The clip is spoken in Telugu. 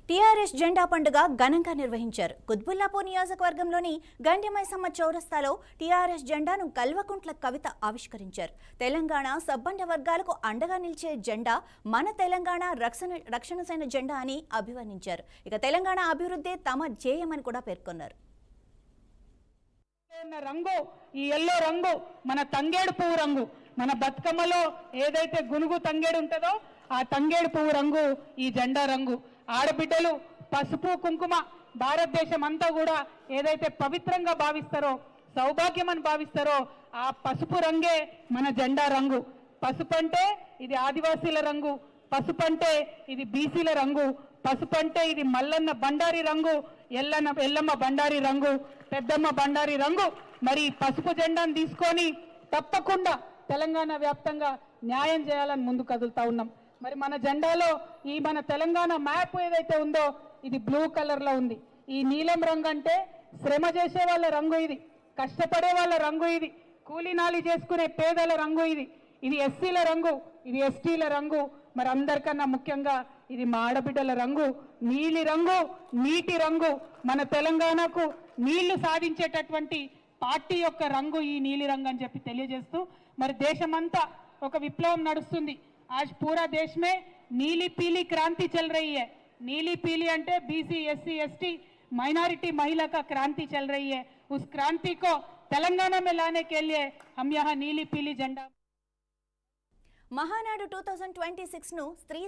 టీఆర్ఎస్ జెండా పండుగ ఘనంగా నిర్వహించారు. కుత్బుల్లాపూర్ నియోజకవర్గంలోని గండిమైసమ్మ చౌరస్తాలో టీఆర్ఎస్ జెండాను కల్వకుంట్ల కవిత ఆవిష్కరించారు. తెలంగాణ సబ్బండ వర్గాలకు అండగా నిలిచే జెండా మన తెలంగాణ రక్షణ సేన జెండా అని అభివర్ణించారు. ఇక తెలంగాణ అభివృద్ధి తమ ధ్యేయమని కూడా పేర్కొన్నారు. రంగు ఈ ఎల్లో రంగు మన తంగేడు పువ్వు రంగు. మన బతుకమ్మలో ఏదైతే గునుగు తంగేడు ఉంటుందో ఆ తంగేడు పువ్వు రంగు ఈ జెండా రంగు. ఆడబిడ్డలు పసుపు కుంకుమ భారతదేశం అంతా కూడా ఏదైతే పవిత్రంగా భావిస్తారో, సౌభాగ్యం అని భావిస్తారో ఆ పసుపు రంగే మన జెండా రంగు. పసుపు అంటే ఇది ఆదివాసీల రంగు, పసుపు అంటే ఇది బీసీల రంగు, పసుపు అంటే ఇది మల్లన్న బండారి రంగు, ఎల్లమ్మ బండారి రంగు, పెద్దమ్మ బండారి రంగు. మరి పసుపు జెండాను తీసుకొని తప్పకుండా తెలంగాణ వ్యాప్తంగా న్యాయం చేయాలని ముందు కదులుతా ఉన్నాం. మరి మన జెండాలో ఈ మన తెలంగాణ మ్యాప్ ఏదైతే ఉందో ఇది బ్లూ కలర్లో ఉంది. ఈ నీలం రంగు అంటే శ్రమ చేసే వాళ్ళ రంగు, ఇది కష్టపడే వాళ్ళ రంగు, ఇది కూలీనాలి చేసుకునే పేదల రంగు, ఇది ఎస్సీల రంగు, ఇది ఎస్టీల రంగు. మరి అందరికన్నా ముఖ్యంగా ఇది మా ఆడబిడ్డల రంగు, నీలి రంగు, నీటి రంగు. మన తెలంగాణకు నీళ్లు సాధించేటటువంటి పార్టీ యొక్క రంగు ఈ నీలి రంగు అని చెప్పి తెలియజేస్తూ మరి దేశమంతా ఒక విప్లవం నడుస్తుంది. आज पूरा देश में नीली पीली क्रांति चल रही है. नीली पीली अंटे बीसी एससी एसटी माइनॉरिटी महिला का क्रांति चल रही है. उस क्रांति को तेलंगाना में लाने के लिए हम यहाँ नीली पीली झंडा మహానాడు 2026 ను స్త్రీ